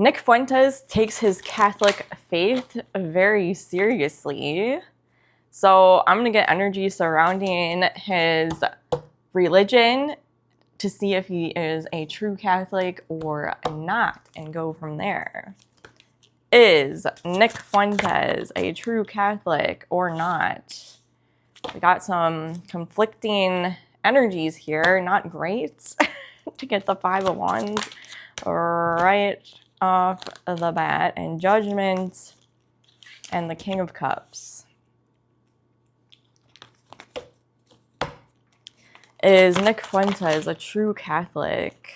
Nick Fuentes takes his Catholic faith very seriously. So I'm going to get energy surrounding his religion to see if he is a true Catholic or not and go from there. Is Nick Fuentes a true Catholic or not? We got some conflicting energies here. Not great to get the Five of Wands right off the bat, and Judgment and the King of Cups. Is Nick Fuentes a true Catholic?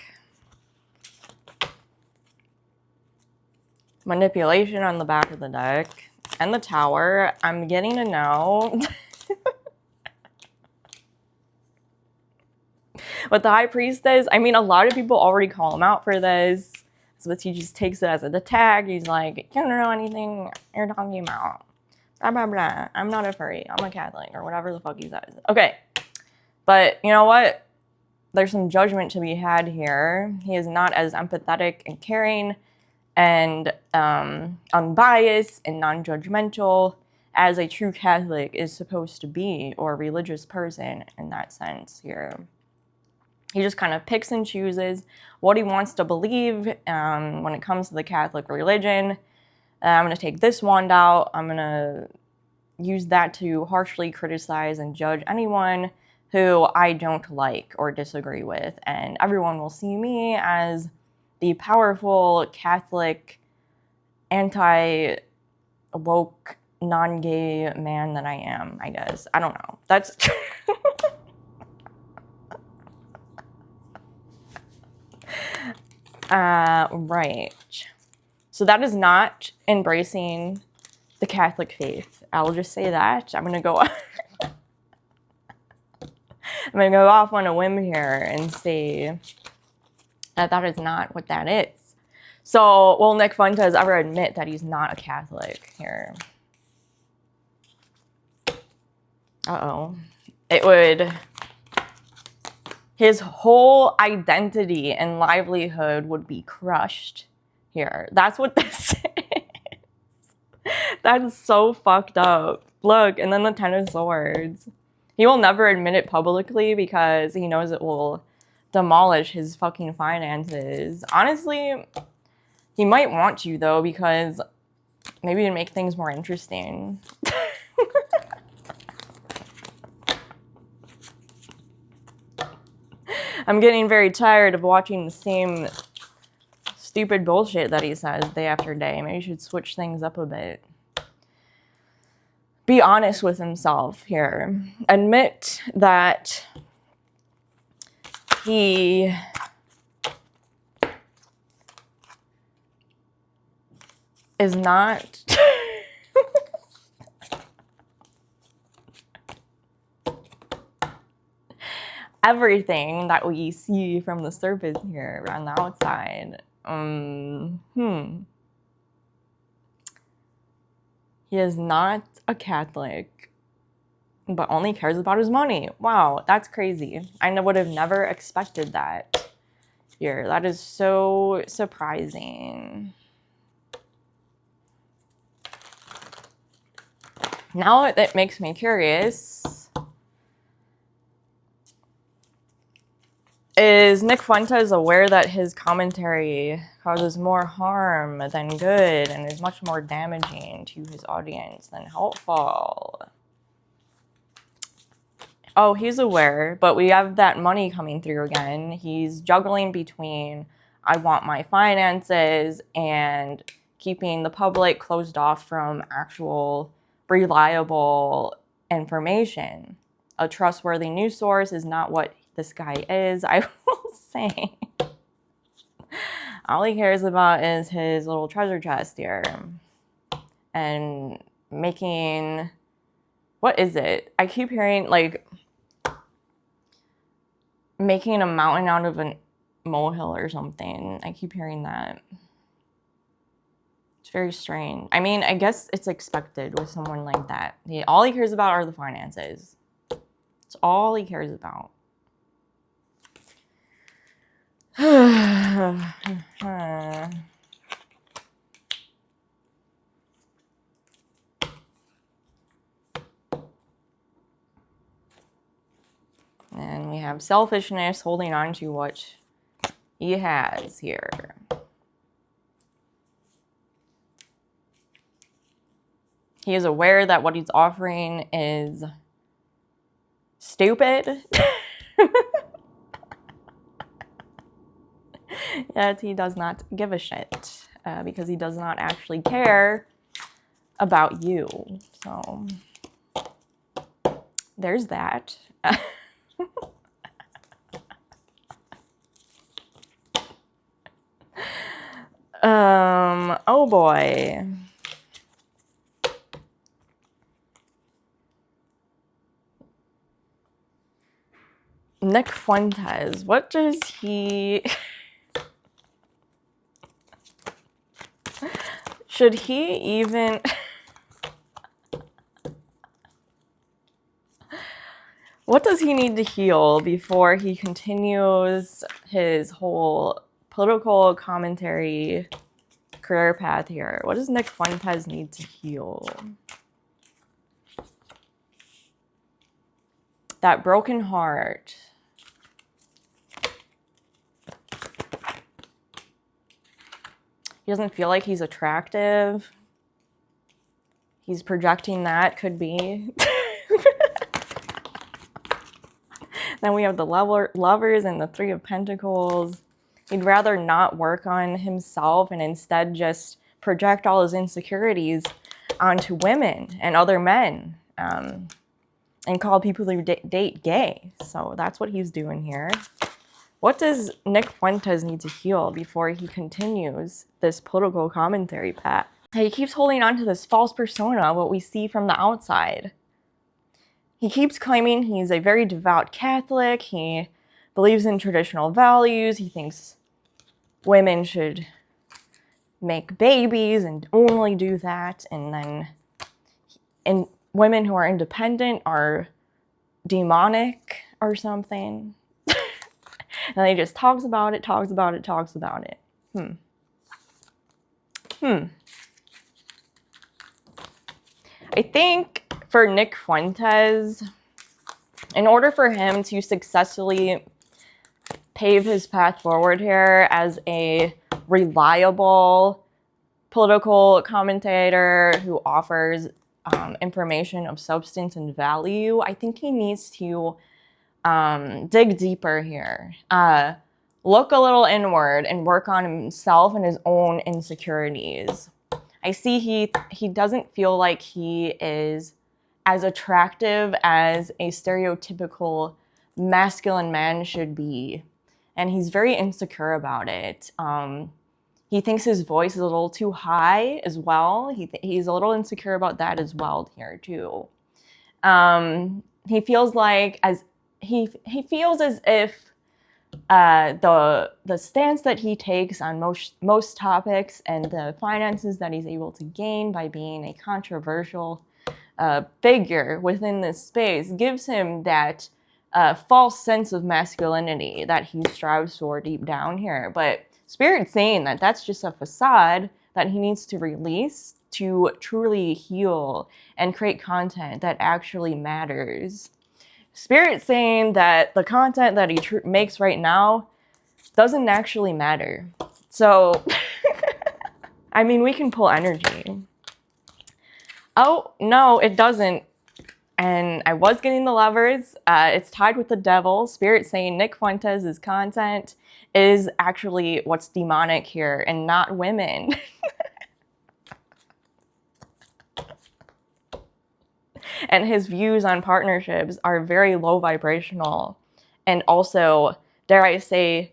Manipulation on the back of the deck. And the Tower. I'm getting a no. With the High Priestess, I mean, a lot of people already call him out for this. So he just takes it as an attack. He's like, you don't know anything you're talking about. Blah, blah, blah. I'm not a furry. I'm a Catholic. Or whatever the fuck he says. Okay. But you know what? There's some judgment to be had here. He is not as empathetic and caring and unbiased and non-judgmental as a true Catholic is supposed to be, or a religious person in that sense here. He just kind of picks and chooses what he wants to believe when it comes to the Catholic religion. I'm going to take this wand out. I'm going to use that to harshly criticize and judge anyone who I don't like or disagree with. And everyone will see me as the powerful Catholic, anti-woke, non-gay man that I am, I guess. I don't know. That's... right. So that is not embracing the Catholic faith. I'll just say that. I'm gonna go off on a whim here and say that that is not what that is. So, will Nick Fuentes ever admit that he's not a Catholic here? Uh-oh. It would... His whole identity and livelihood would be crushed here. That's what this is. That's so fucked up. Look, and then the Ten of Swords. He will never admit it publicly because he knows it will demolish his fucking finances. Honestly, he might want to, though, because maybe to make things more interesting. I'm getting very tired of watching the same stupid bullshit that he says day after day. Maybe he should switch things up a bit. Be honest with himself here. Admit that he is not... everything that we see from the surface here on the outside. He is not a Catholic, but only cares about his money. Wow, that's crazy. I would have never expected that here. That is so surprising. Now it makes me curious. Is Nick Fuentes aware that his commentary causes more harm than good and is much more damaging to his audience than helpful? Oh, he's aware, but we have that money coming through again. He's juggling between I want my finances and keeping the public closed off from actual reliable information. A trustworthy news source is not what this guy is, I will say. All he cares about is his little treasure chest here. And making... what is it? I keep hearing, like, making a mountain out of a molehill or something. I keep hearing that. It's very strange. I mean, I guess it's expected with someone like that. All he cares about are the finances. It's all he cares about. have selfishness, holding on to what he has here. He is aware that what he's offering is stupid. Yet he does not give a shit because he does not actually care about you. So there's that. Oh boy. Nick Fuentes, what does he... Should he even... What does he need to heal before he continues his whole political commentary career path here? What does Nick Fuentes need to heal? That broken heart. He doesn't feel like he's attractive. He's projecting that, could be. Then we have the lovers and the Three of Pentacles. He'd rather not work on himself and instead just project all his insecurities onto women and other men. And call people who date gay. So that's what he's doing here. What does Nick Fuentes need to heal before he continues this political commentary path? He keeps holding on to this false persona, what we see from the outside. He keeps claiming he's a very devout Catholic. He believes in traditional values. He thinks women should make babies and only do that. And women who are independent are demonic or something. And he just talks about it. I think for Nick Fuentes, in order for him to successfully pave his path forward here as a reliable political commentator who offers information of substance and value, I think he needs to dig deeper here. Look a little inward and work on himself and his own insecurities. I see he doesn't feel like he is as attractive as a stereotypical masculine man should be. And he's very insecure about it. He thinks his voice is a little too high as well. He's a little insecure about that as well here too. He feels like he feels as if the stance that he takes on most topics and the finances that he's able to gain by being a controversial figure within this space gives him that false sense of masculinity that he strives for deep down here. But Spirit's saying that that's just a facade that he needs to release to truly heal and create content that actually matters. Spirit's saying that the content that he makes right now doesn't actually matter. So, I mean, we can pull energy. Oh, no, it doesn't. And I was getting the lovers. It's tied with the devil. Spirit saying Nick Fuentes' content is actually what's demonic here and not women. And his views on partnerships are very low vibrational and also, dare I say,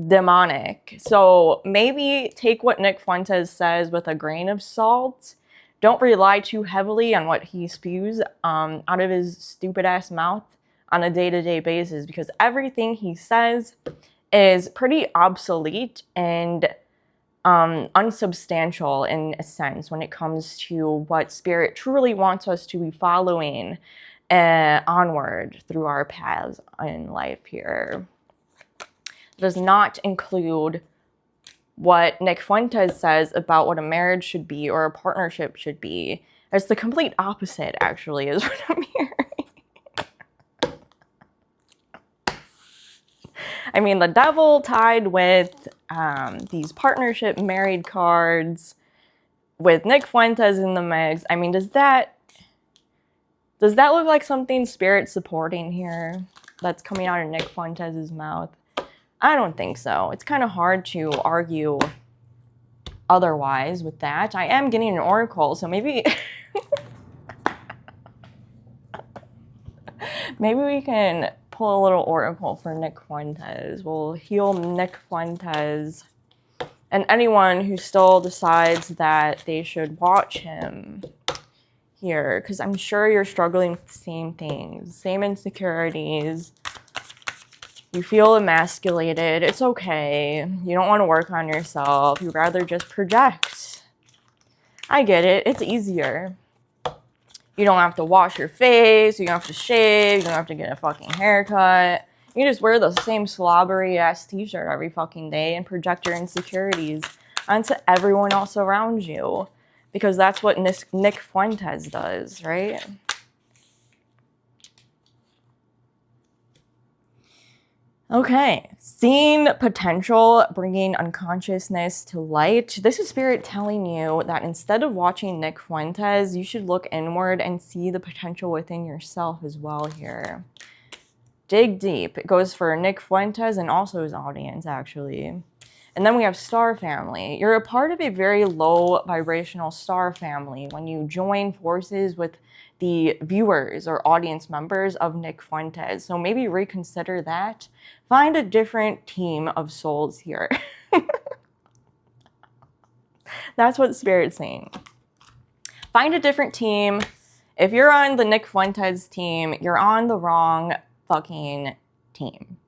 demonic. So maybe take what Nick Fuentes says with a grain of salt. Don't rely too heavily on what he spews out of his stupid ass mouth on a day-to-day basis, because everything he says is pretty obsolete and unsubstantial in a sense when it comes to what Spirit truly wants us to be following onward through our paths in life here. It does not include what Nick Fuentes says about what a marriage should be or a partnership should be. It's the complete opposite, actually, is what I'm hearing. I mean, the devil tied with these partnership married cards with Nick Fuentes in the mix. I mean, does that look like something Spirit's supporting here that's coming out of Nick Fuentes' mouth? I don't think so. It's kind of hard to argue otherwise with that. I am getting an oracle, so maybe maybe we can pull a little oracle for Nick Fuentes. We'll heal Nick Fuentes and anyone who still decides that they should watch him here, because I'm sure you're struggling with the same things, same insecurities. You feel emasculated. It's okay. You don't want to work on yourself. You'd rather just project. I get it. It's easier. You don't have to wash your face. You don't have to shave. You don't have to get a fucking haircut. You just wear the same slobbery ass t-shirt every fucking day and project your insecurities onto everyone else around you. Because that's what Nick Fuentes does, right? Okay, seeing potential, bringing unconsciousness to light. This is Spirit telling you that instead of watching Nick Fuentes, you should look inward and see the potential within yourself as well here. Dig deep. It goes for Nick Fuentes and also his audience, actually. And then we have star family. You're a part of a very low vibrational star family when you join forces with the viewers or audience members of Nick Fuentes. So maybe reconsider that. Find a different team of souls here. That's what Spirit's saying. Find a different team. If you're on the Nick Fuentes team, you're on the wrong fucking team.